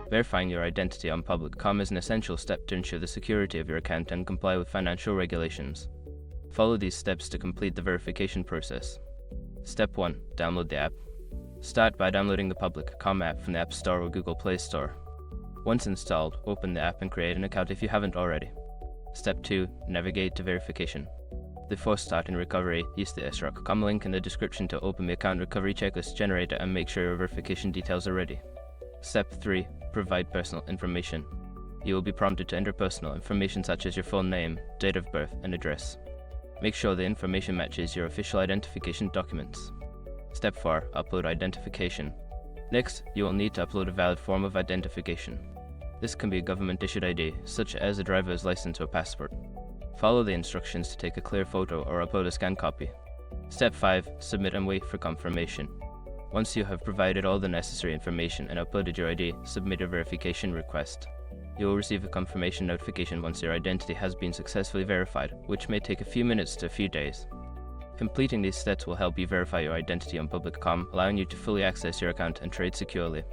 Verifying your identity on public.com is an essential step to ensure the security of your account and comply with financial regulations. Follow these steps to complete the verification process. Step 1. Download the app. Start by downloading the public.com app from the App Store or Google Play Store. Once installed, open the app and create an account if you haven't already. Step 2. Navigate to verification. Before starting recovery, use the sroc.com link in the description to open the account recovery checklist generator and make sure your verification details are ready. Step 3. Provide personal information. You will be prompted to enter personal information such as your full name, date of birth, and address. Make sure the information matches your official identification documents. Step 4. Upload identification. Next, you will need to upload a valid form of identification. This can be a government-issued ID, such as a driver's license or passport. Follow the instructions to take a clear photo or upload a scanned copy. Step 5. Submit and wait for confirmation. Once you have provided all the necessary information and uploaded your ID, submit your verification request. You will receive a confirmation notification once your identity has been successfully verified, which may take a few minutes to a few days. Completing these steps will help you verify your identity on public.com, allowing you to fully access your account and trade securely.